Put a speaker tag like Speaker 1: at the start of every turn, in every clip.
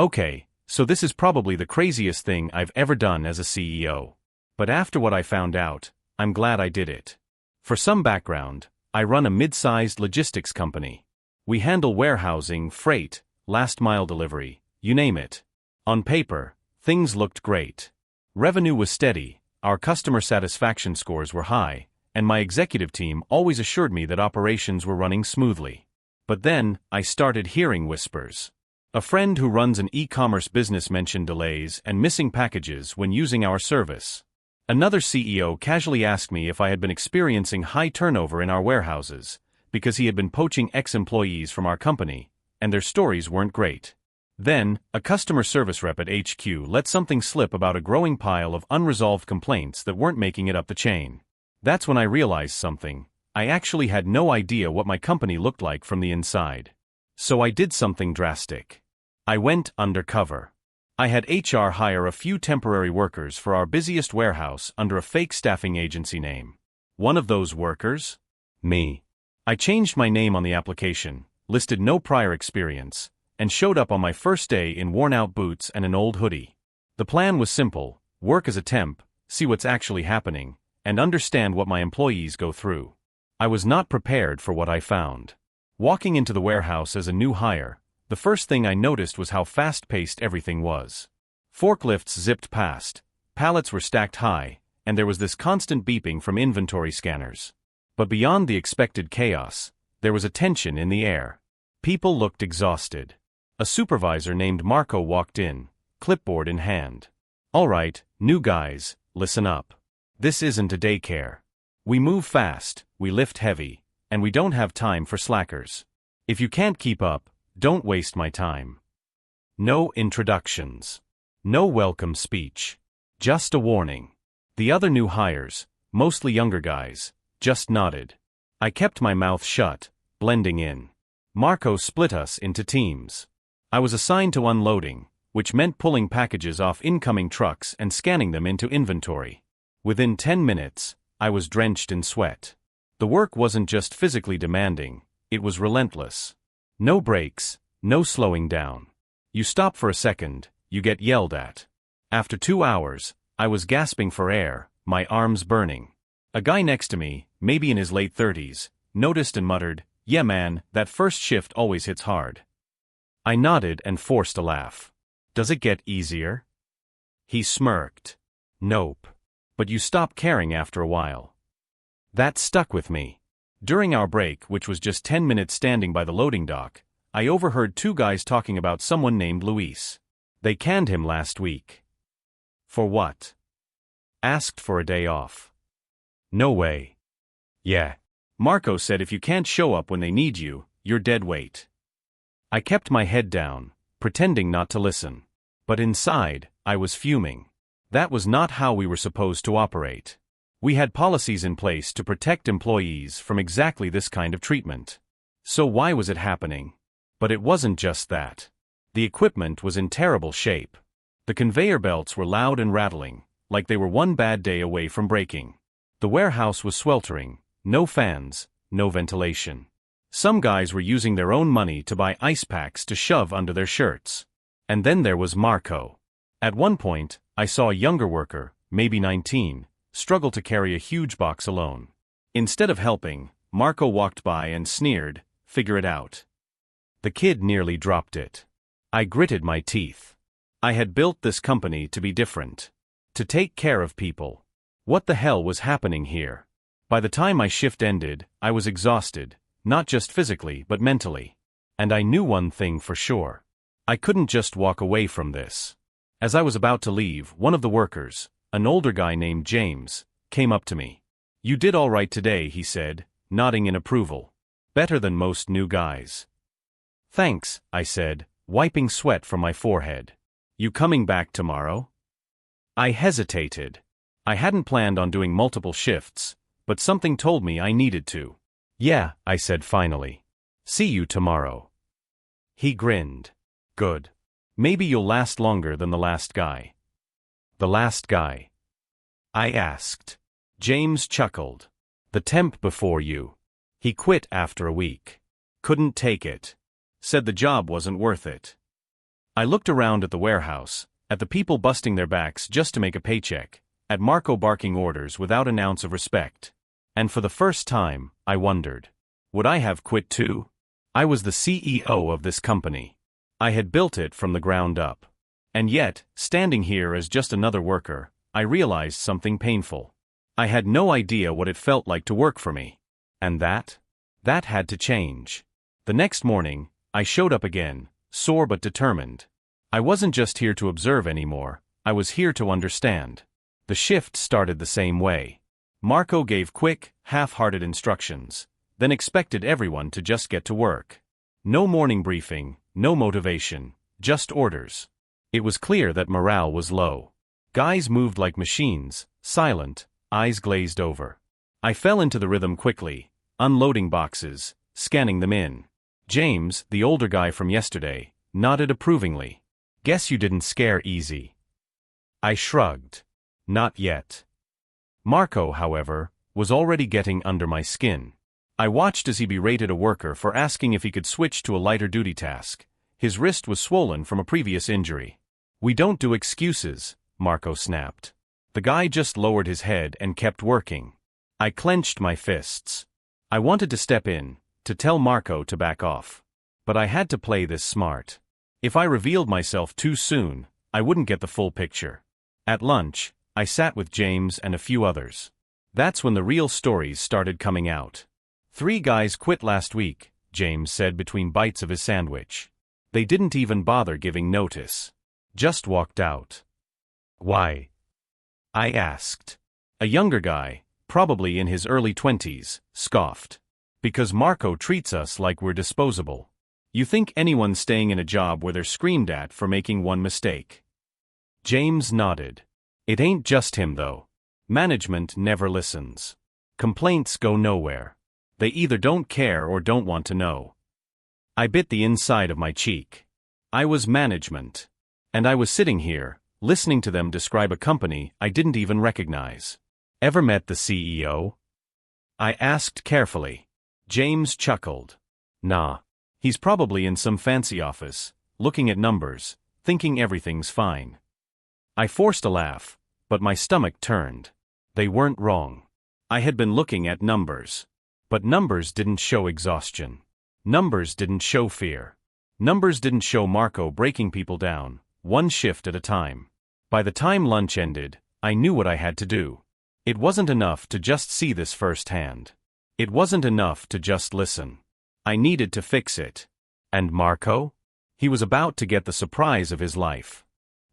Speaker 1: Okay, so this is probably the craziest thing I've ever done as a CEO. But after what I found out, I'm glad I did it. For some background, I run a mid-sized logistics company. We handle warehousing, freight, last-mile delivery, you name it. On paper, things looked great. Revenue was steady, our customer satisfaction scores were high, and my executive team always assured me that operations were running smoothly. But then, I started hearing whispers. A friend who runs an e-commerce business mentioned delays and missing packages when using our service. Another CEO casually asked me if I had been experiencing high turnover in our warehouses, because he had been poaching ex-employees from our company, and their stories weren't great. Then, a customer service rep at HQ let something slip about a growing pile of unresolved complaints that weren't making it up the chain. That's when I realized something. I actually had no idea what my company looked like from the inside. So I did something drastic. I went undercover. I had HR hire a few temporary workers for our busiest warehouse under a fake staffing agency name. One of those workers? Me. I changed my name on the application, listed no prior experience, and showed up on my first day in worn-out boots and an old hoodie. The plan was simple: work as a temp, see what's actually happening, and understand what my employees go through. I was not prepared for what I found. Walking into the warehouse as a new hire, the first thing I noticed was how fast-paced everything was. Forklifts zipped past, pallets were stacked high, and there was this constant beeping from inventory scanners. But beyond the expected chaos, there was a tension in the air. People looked exhausted. A supervisor named Marco walked in, clipboard in hand. "All right, new guys, listen up. This isn't a daycare. We move fast, we lift heavy, and we don't have time for slackers. If you can't keep up, don't waste my time. No introductions. No welcome speech. Just a warning." The other new hires, mostly younger guys, just nodded. I kept my mouth shut, blending in. Marco split us into teams. I was assigned to unloading, which meant pulling packages off incoming trucks and scanning them into inventory. Within 10 minutes, I was drenched in sweat. The work wasn't just physically demanding, it was relentless. No breaks, no slowing down. You stop for a second, you get yelled at. After 2 hours, I was gasping for air, my arms burning. A guy next to me, maybe in his late 30s, noticed and muttered, "Yeah man, that first shift always hits hard." I nodded and forced a laugh. "Does it get easier?" He smirked. "Nope. But you stop caring after a while." That stuck with me. During our break, which was just 10 minutes standing by the loading dock, I overheard two guys talking about someone named Luis. They canned him last week. For what? Asked for a day off. No way. Yeah. Marco said if you can't show up when they need you, you're dead weight. I kept my head down, pretending not to listen. But inside, I was fuming. That was not how we were supposed to operate. We had policies in place to protect employees from exactly this kind of treatment. So why was it happening? But it wasn't just that. The equipment was in terrible shape. The conveyor belts were loud and rattling, like they were one bad day away from breaking. The warehouse was sweltering, no fans, no ventilation. Some guys were using their own money to buy ice packs to shove under their shirts. And then there was Marco. At one point, I saw a younger worker, maybe 19, struggle to carry a huge box alone. Instead of helping, Marco walked by and sneered, "Figure it out." The kid nearly dropped it. I gritted my teeth. I had built this company to be different. To take care of people. What the hell was happening here? By the time my shift ended, I was exhausted, not just physically but mentally. And I knew one thing for sure. I couldn't just walk away from this. As I was about to leave, one of the workers, an older guy named James, came up to me. "You did all right today," he said, nodding in approval. "Better than most new guys." "Thanks," I said, wiping sweat from my forehead. "You coming back tomorrow?" I hesitated. I hadn't planned on doing multiple shifts, but something told me I needed to. "Yeah," I said finally. "See you tomorrow." He grinned. "Good. Maybe you'll last longer than the last guy." "The last guy?" I asked. James chuckled. "The temp before you. He quit after a week. Couldn't take it. Said the job wasn't worth it." I looked around at the warehouse, at the people busting their backs just to make a paycheck, at Marco barking orders without an ounce of respect. And for the first time, I wondered, would I have quit too? I was the CEO of this company. I had built it from the ground up. And yet, standing here as just another worker, I realized something painful. I had no idea what it felt like to work for me. And that had to change. The next morning, I showed up again, sore but determined. I wasn't just here to observe anymore, I was here to understand. The shift started the same way. Marco gave quick, half-hearted instructions, then expected everyone to just get to work. No morning briefing, no motivation, just orders. It was clear that morale was low. Guys moved like machines, silent, eyes glazed over. I fell into the rhythm quickly, unloading boxes, scanning them in. James, the older guy from yesterday, nodded approvingly. Guess you didn't scare easy. I shrugged. Not yet. Marco, however, was already getting under my skin. I watched as he berated a worker for asking if he could switch to a lighter duty task. His wrist was swollen from a previous injury. We don't do excuses, Marco snapped. The guy just lowered his head and kept working. I clenched my fists. I wanted to step in, to tell Marco to back off. But I had to play this smart. If I revealed myself too soon, I wouldn't get the full picture. At lunch, I sat with James and a few others. That's when the real stories started coming out. 3 guys quit last week, James said between bites of his sandwich. They didn't even bother giving notice. Just walked out. Why? I asked. A younger guy, probably in his early 20s, scoffed. Because Marco treats us like we're disposable. You think anyone's staying in a job where they're screamed at for making one mistake? James nodded. It ain't just him though. Management never listens. Complaints go nowhere. They either don't care or don't want to know. I bit the inside of my cheek. I was management. And I was sitting here, listening to them describe a company I didn't even recognize. Ever met the CEO? I asked carefully. James chuckled. Nah. He's probably in some fancy office, looking at numbers, thinking everything's fine. I forced a laugh, but my stomach turned. They weren't wrong. I had been looking at numbers. But numbers didn't show exhaustion. Numbers didn't show fear. Numbers didn't show Marco breaking people down, one shift at a time. By the time lunch ended, I knew what I had to do. It wasn't enough to just see this firsthand. It wasn't enough to just listen. I needed to fix it. And Marco? He was about to get the surprise of his life.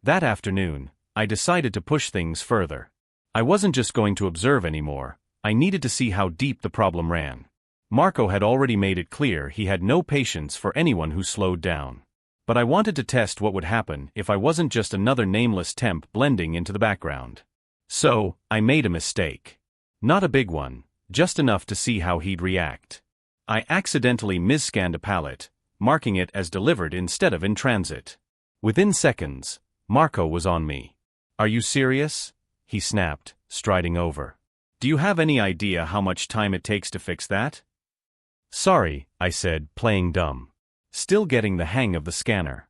Speaker 1: That afternoon, I decided to push things further. I wasn't just going to observe anymore, I needed to see how deep the problem ran. Marco had already made it clear he had no patience for anyone who slowed down. But I wanted to test what would happen if I wasn't just another nameless temp blending into the background. So, I made a mistake. Not a big one, just enough to see how he'd react. I accidentally mis-scanned a pallet, marking it as delivered instead of in transit. Within seconds, Marco was on me. Are you serious? He snapped, striding over. Do you have any idea how much time it takes to fix that? Sorry, I said, playing dumb. Still getting the hang of the scanner.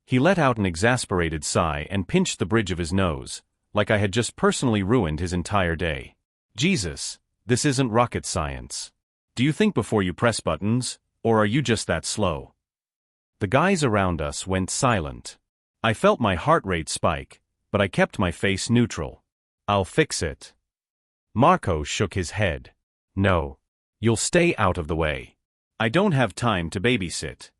Speaker 1: He let out an exasperated sigh and pinched the bridge of his nose, like I had just personally ruined his entire day. Jesus, this isn't rocket science. Do you think before you press buttons, or are you just that slow? The guys around us went silent. I felt my heart rate spike, but I kept my face neutral. I'll fix it. Marco shook his head. No. You'll stay out of the way. I don't have time to babysit.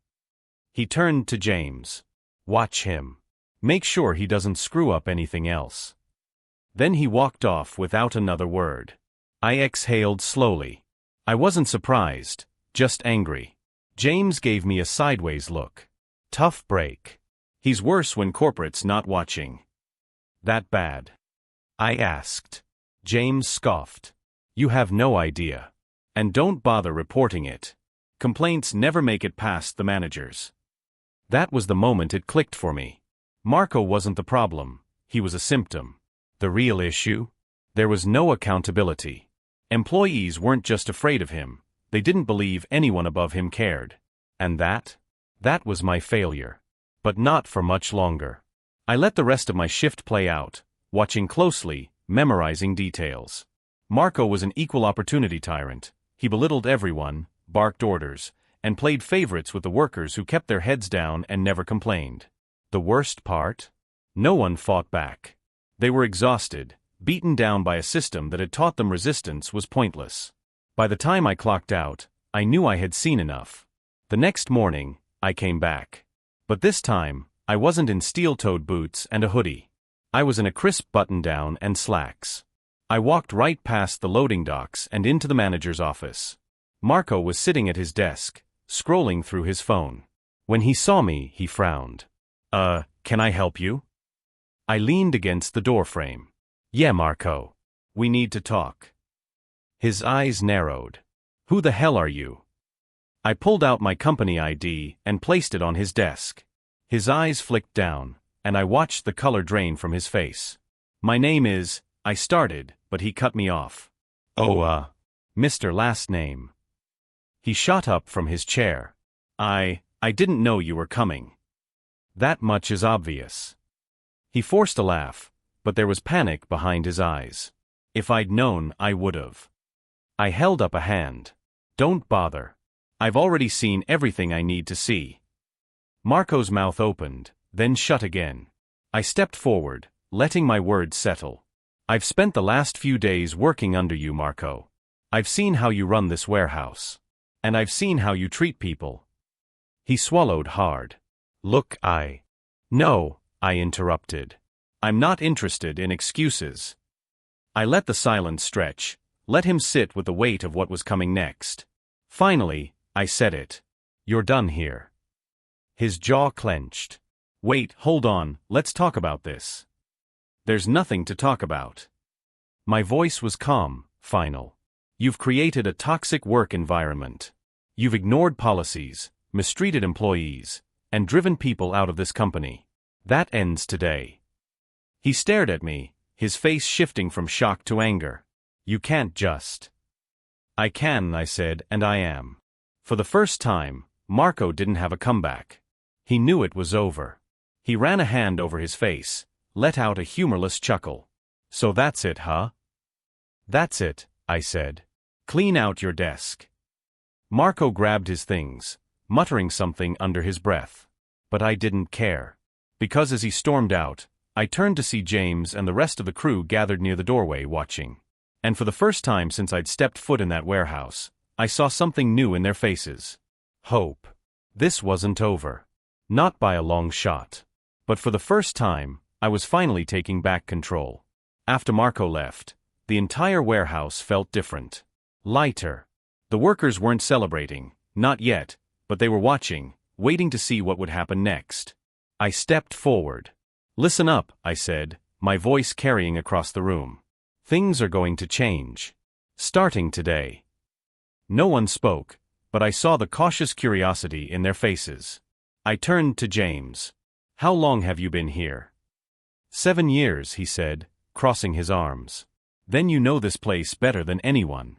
Speaker 1: He turned to James. Watch him. Make sure he doesn't screw up anything else. Then he walked off without another word. I exhaled slowly. I wasn't surprised, just angry. James gave me a sideways look. Tough break. He's worse when corporate's not watching. That bad? I asked. James scoffed. You have no idea. And don't bother reporting it. Complaints never make it past the managers. That was the moment it clicked for me. Marco wasn't the problem, he was a symptom. The real issue? There was no accountability. Employees weren't just afraid of him, they didn't believe anyone above him cared. And that was my failure. But not for much longer. I let the rest of my shift play out, watching closely, memorizing details. Marco was an equal opportunity tyrant. He belittled everyone, barked orders, and played favorites with the workers who kept their heads down and never complained. The worst part? No one fought back. They were exhausted, beaten down by a system that had taught them resistance was pointless. By the time I clocked out, I knew I had seen enough. The next morning, I came back. But this time, I wasn't in steel-toed boots and a hoodie. I was in a crisp button-down and slacks. I walked right past the loading docks and into the manager's office. Marco was sitting at his desk, scrolling through his phone. When he saw me, he frowned. Can I help you?" I leaned against the doorframe. "Yeah, Marco. We need to talk." His eyes narrowed. "Who the hell are you?" I pulled out my company ID and placed it on his desk. His eyes flicked down, and I watched the color drain from his face. "My name is," I started, but he cut me off. Mr. Last Name." He shot up from his chair. I didn't know you were coming." "That much is obvious." He forced a laugh, but there was panic behind his eyes. "If I'd known, I would've." I held up a hand. "Don't bother. I've already seen everything I need to see." Marco's mouth opened, then shut again. I stepped forward, letting my words settle. "I've spent the last few days working under you, Marco. I've seen how you run this warehouse. And I've seen how you treat people." He swallowed hard. "Look, No," I interrupted. "I'm not interested in excuses." I let the silence stretch, let him sit with the weight of what was coming next. Finally, I said it. "You're done here." His jaw clenched. "Wait, hold on, let's talk about this." "There's nothing to talk about." My voice was calm, final. "You've created a toxic work environment. You've ignored policies, mistreated employees, and driven people out of this company. That ends today." He stared at me, his face shifting from shock to anger. "You can't just." "I can," I said, "and I am." For the first time, Marco didn't have a comeback. He knew it was over. He ran a hand over his face, let out a humorless chuckle. "So that's it, huh?" "That's it," I said. "Clean out your desk." Marco grabbed his things, muttering something under his breath. But I didn't care. Because as he stormed out, I turned to see James and the rest of the crew gathered near the doorway watching. And for the first time since I'd stepped foot in that warehouse, I saw something new in their faces. Hope. This wasn't over. Not by a long shot. But for the first time, I was finally taking back control. After Marco left, the entire warehouse felt different. Lighter. The workers weren't celebrating, not yet, but they were watching, waiting to see what would happen next. I stepped forward. "Listen up," I said, my voice carrying across the room. "Things are going to change. Starting today." No one spoke, but I saw the cautious curiosity in their faces. I turned to James. "How long have you been here?" 7 years, he said, crossing his arms. "Then you know this place better than anyone."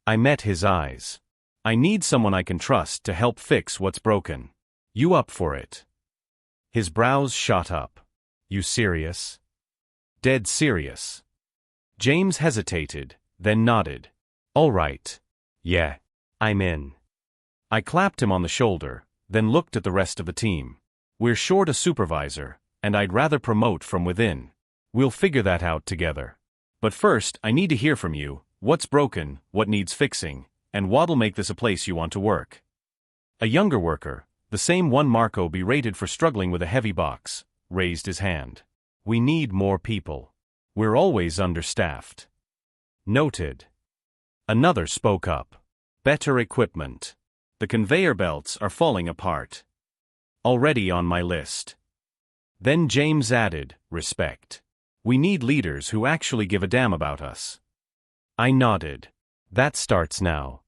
Speaker 1: I met his eyes. "I need someone I can trust to help fix what's broken. You up for it?" His brows shot up. "You serious?" "Dead serious." James hesitated, then nodded. "All right. Yeah. I'm in." I clapped him on the shoulder, then looked at the rest of the team. "We're short a supervisor, and I'd rather promote from within. We'll figure that out together. But first, I need to hear from you. What's broken, what needs fixing, and what'll make this a place you want to work?" A younger worker, the same one Marco berated for struggling with a heavy box, raised his hand. "We need more people. We're always understaffed." "Noted." Another spoke up. "Better equipment. The conveyor belts are falling apart." "Already on my list." Then James added, "Respect. We need leaders who actually give a damn about us." I nodded. "That starts now."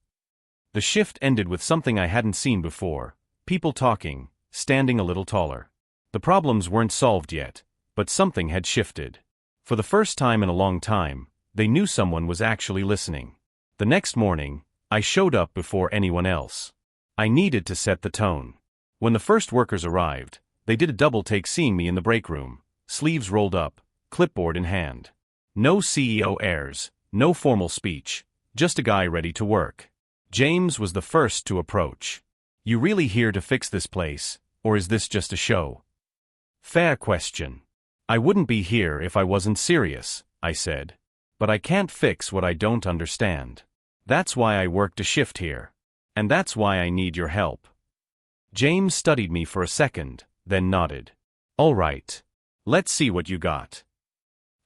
Speaker 1: The shift ended with something I hadn't seen before, people talking, standing a little taller. The problems weren't solved yet, but something had shifted. For the first time in a long time, they knew someone was actually listening. The next morning, I showed up before anyone else. I needed to set the tone. When the first workers arrived, they They did a double take seeing me in the break room, sleeves rolled up, clipboard in hand. No CEO airs, no formal speech, just a guy ready to work. James was the first to approach. "You really here to fix this place, or is this just a show?" "Fair question. I wouldn't be here if I wasn't serious," I said. "But I can't fix what I don't understand. That's why I worked a shift here. And that's why I need your help." James studied me for a second, then nodded. "All right. Let's see what you got."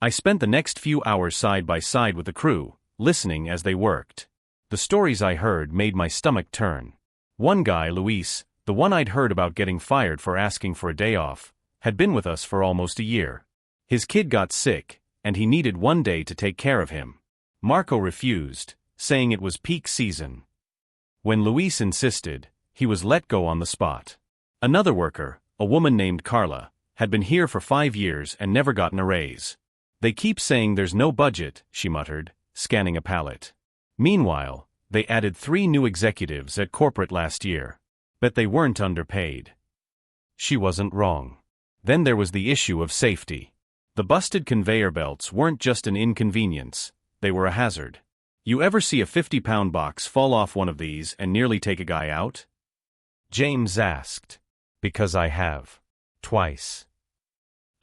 Speaker 1: I spent the next few hours side by side with the crew, listening as they worked. The stories I heard made my stomach turn. One guy, Luis, the one I'd heard about getting fired for asking for a day off, had been with us for almost a year. His kid got sick, and he needed one day to take care of him. Marco refused, saying it was peak season. When Luis insisted, he was let go on the spot. Another worker, a woman named Carla, had been here for 5 years and never gotten a raise. "They keep saying there's no budget," she muttered, scanning a pallet. Meanwhile, they added 3 new executives at corporate last year. Bet they weren't underpaid. She wasn't wrong. Then there was the issue of safety. The busted conveyor belts weren't just an inconvenience, they were a hazard. You ever see a 50-pound box fall off one of these and nearly take a guy out? James asked. "Because I have. Twice."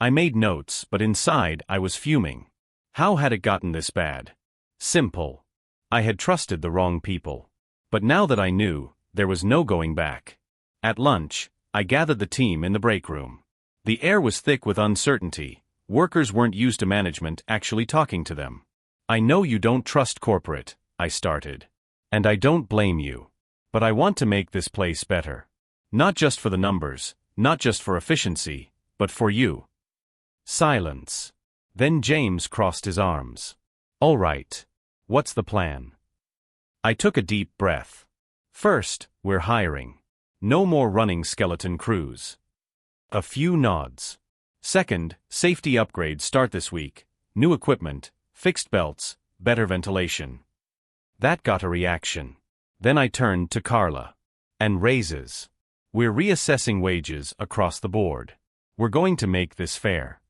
Speaker 1: I made notes, but inside I was fuming. How had it gotten this bad? Simple. I had trusted the wrong people. But now that I knew, there was no going back. At lunch, I gathered the team in the break room. The air was thick with uncertainty. Workers weren't used to management actually talking to them. "I know you don't trust corporate," I started. "And I don't blame you. But I want to make this place better. Not just for the numbers, not just for efficiency, but for you." Silence. Then James crossed his arms. "All right. What's the plan?" I took a deep breath. "First, we're hiring. No more running skeleton crews." A few nods. "Second, safety upgrades start this week. New equipment, fixed belts, better ventilation." That got a reaction. Then I turned to Carla. "And raises. We're reassessing wages across the board. We're going to make this fair."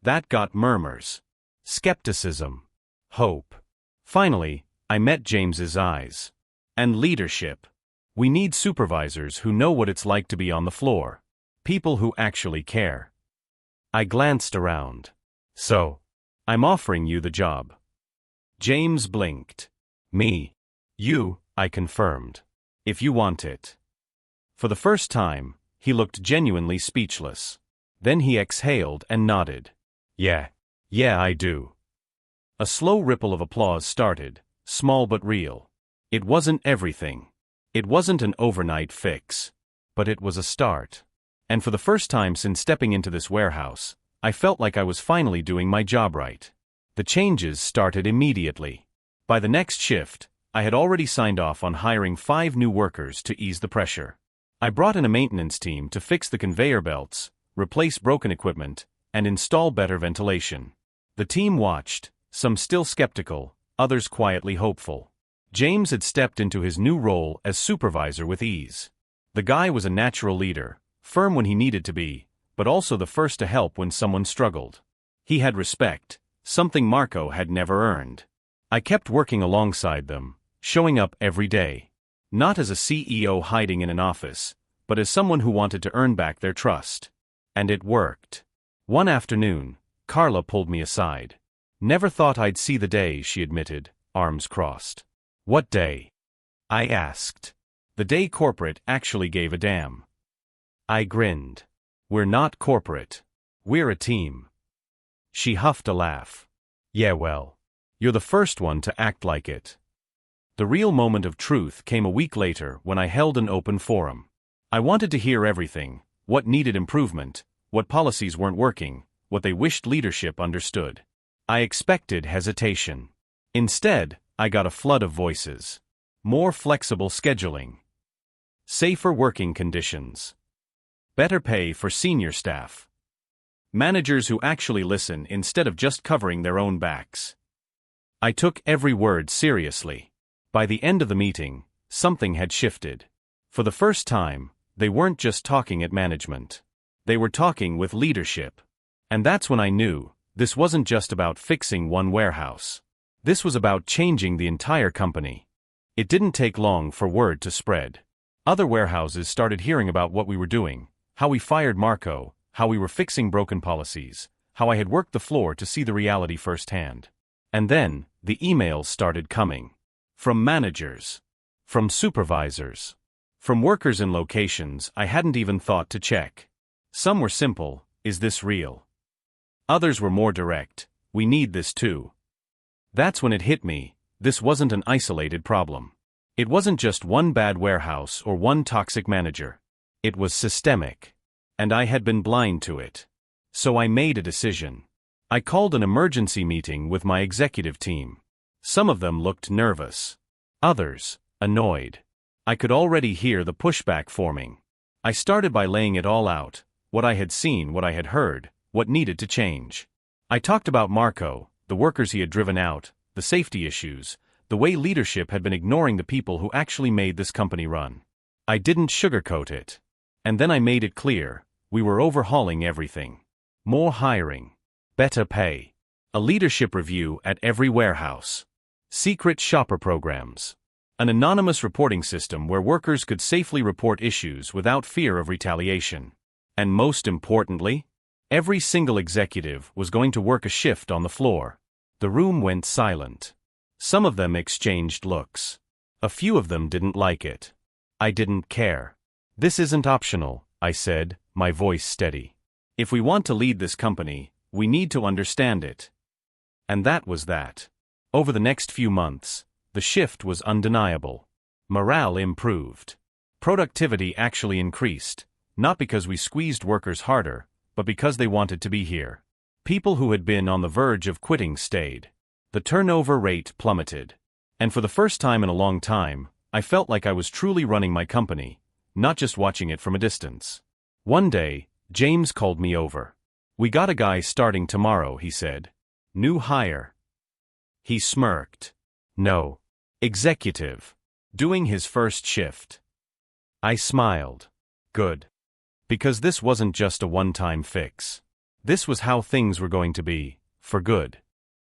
Speaker 1: That got murmurs. Skepticism. Hope. Finally, I met James's eyes. "And leadership. We need supervisors who know what it's like to be on the floor. People who actually care." I glanced around. "So, I'm offering you the job." James blinked. "Me?" "You," I confirmed. "If you want it." For the first time, he looked genuinely speechless. Then he exhaled and nodded. Yeah, I do." A slow ripple of applause started, small but real. It wasn't everything. It wasn't an overnight fix. But it was a start. And for the first time since stepping into this warehouse, I felt like I was finally doing my job right. The changes started immediately. By the next shift, I had already signed off on hiring 5 new workers to ease the pressure. I brought in a maintenance team to fix the conveyor belts, replace broken equipment, and install better ventilation. The team watched, some still skeptical, others quietly hopeful. James had stepped into his new role as supervisor with ease. The guy was a natural leader, firm when he needed to be, but also the first to help when someone struggled. He had respect, something Marco had never earned. I kept working alongside them, showing up every day. Not as a CEO hiding in an office, but as someone who wanted to earn back their trust. And it worked. One afternoon, Carla pulled me aside. "Never thought I'd see the day," she admitted, arms crossed. "What day?" I asked. "The day corporate actually gave a damn." I grinned. "We're not corporate. We're a team." She huffed a laugh. "Yeah, well, you're the first one to act like it." The real moment of truth came a week later when I held an open forum. I wanted to hear everything: what needed improvement, what policies weren't working, what they wished leadership understood. I expected hesitation. Instead, I got a flood of voices. More flexible scheduling. Safer working conditions. Better pay for senior staff. Managers who actually listen instead of just covering their own backs. I took every word seriously. By the end of the meeting, something had shifted. For the first time, they weren't just talking at management. They were talking with leadership. And that's when I knew, this wasn't just about fixing one warehouse. This was about changing the entire company. It didn't take long for word to spread. Other warehouses started hearing about what we were doing, how we fired Marco, how we were fixing broken policies, how I had worked the floor to see the reality firsthand. And then, the emails started coming. From managers. From supervisors. From workers in locations I hadn't even thought to check. Some were simple, "Is this real?" Others were more direct, "We need this too." That's when it hit me, this wasn't an isolated problem. It wasn't just one bad warehouse or one toxic manager. It was systemic. And I had been blind to it. So I made a decision. I called an emergency meeting with my executive team. Some of them looked nervous. Others, annoyed. I could already hear the pushback forming. I started by laying it all out, what I had seen, what I had heard, what needed to change. I talked about Marco, the workers he had driven out, the safety issues, the way leadership had been ignoring the people who actually made this company run. I didn't sugarcoat it. And then I made it clear, we were overhauling everything. More hiring. Better pay. A leadership review at every warehouse. Secret shopper programs. An anonymous reporting system where workers could safely report issues without fear of retaliation. And most importantly, every single executive was going to work a shift on the floor. The room went silent. Some of them exchanged looks. A few of them didn't like it. I didn't care. "This isn't optional," I said, my voice steady. "If we want to lead this company, we need to understand it." And that was that. Over the next few months, the shift was undeniable. Morale improved. Productivity actually increased, not because we squeezed workers harder, but because they wanted to be here. People who had been on the verge of quitting stayed. The turnover rate plummeted. And for the first time in a long time, I felt like I was truly running my company, not just watching it from a distance. One day, James called me over. "We got a guy starting tomorrow," he said. "New hire." He smirked. "No. Executive. Doing his first shift." I smiled. Good. Because this wasn't just a one-time fix. This was how things were going to be, for good.